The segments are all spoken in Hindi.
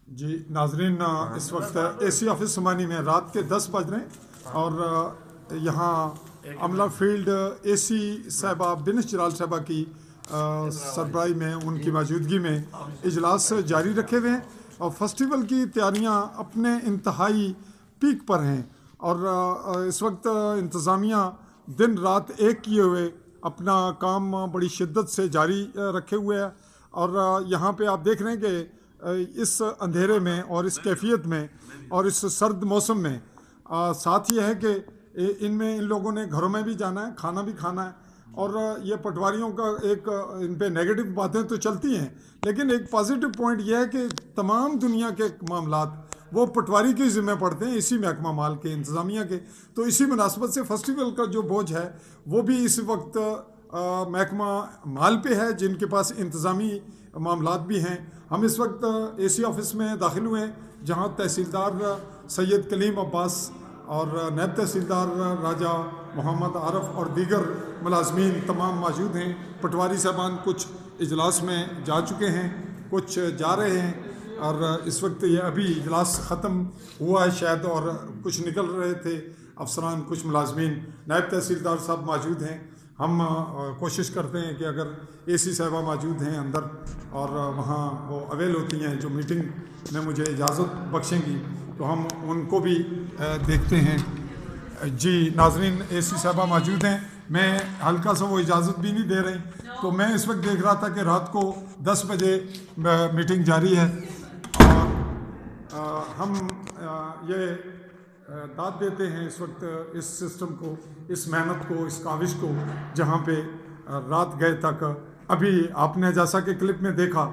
जी नाजरीन, इस वक्त एसी ऑफिस समानी में रात के 10 बज रहे हैं और यहाँ अमला फील्ड एसी साहबा बिनिश जलाल साहबा की सरबराही में उनकी मौजूदगी में इजलास जारी रखे हुए हैं और फेस्टिवल की तैयारियाँ अपने इंतहाई पीक पर हैं और इस वक्त इंतज़ामिया दिन रात एक किए हुए अपना काम बड़ी शिद्दत से जारी रखे हुए है। और यहाँ पे आप देख रहे हैं कि इस अंधेरे में और इस कैफियत में और इस सर्द मौसम में साथ ही है कि इन लोगों ने घरों में भी जाना है, खाना भी खाना है। और ये पटवारियों का एक इन पे नेगेटिव बातें तो चलती हैं, लेकिन एक पॉजिटिव पॉइंट यह है कि तमाम दुनिया के मामलात वो पटवारी के ज़िम्मे पड़ते हैं, इसी महकमा माल के इंतज़ामिया के। तो इसी मुनासबत से फेस्टिवल का जो बोझ है वो भी इस वक्त महकमा माल पे है, जिनके पास इंतज़ामी मामलात भी हैं। हम इस वक्त एसी ऑफिस में दाखिल हुए हैं जहाँ तहसीलदार सैयद कलीम अब्बास और नायब तहसीलदार राजा मोहम्मद आरफ और दीगर मुलाजमीन तमाम मौजूद हैं। पटवारी साहबान कुछ इजलास में जा चुके हैं, कुछ जा रहे हैं और इस वक्त ये अभी इजलास ख़त्म हुआ है शायद, और कुछ निकल रहे थे अफसरान, कुछ मुलाजमीन। नायब तहसीलदार साहब मौजूद हैं। हम कोशिश करते हैं कि अगर एसी साहबा मौजूद हैं अंदर और वहाँ वो अवेल होती हैं जो मीटिंग में मुझे इजाज़त बख्शेंगी, तो हम उनको भी देखते हैं। जी नाजरीन, एसी साहबा मौजूद हैं, मैं हल्का सा वो इजाज़त भी नहीं दे रही, तो मैं इस वक्त देख रहा था कि रात को 10 बजे मीटिंग जारी है और हम ये दाद देते हैं इस वक्त इस सिस्टम को, इस मेहनत को, इस काविश को, जहाँ पे रात गए तक। अभी आपने जैसा कि क्लिप में देखा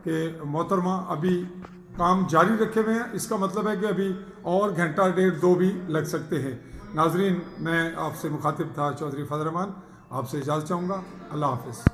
कि मोहतरमा अभी काम जारी रखे हुए हैं, इसका मतलब है कि अभी और घंटा डेढ़ दो भी लग सकते हैं। नाजरीन, मैं आपसे मुखातिब था चौधरी फजल रहमान, आपसे इजाज़त चाहूँगा। अल्लाह हाफ़िज़।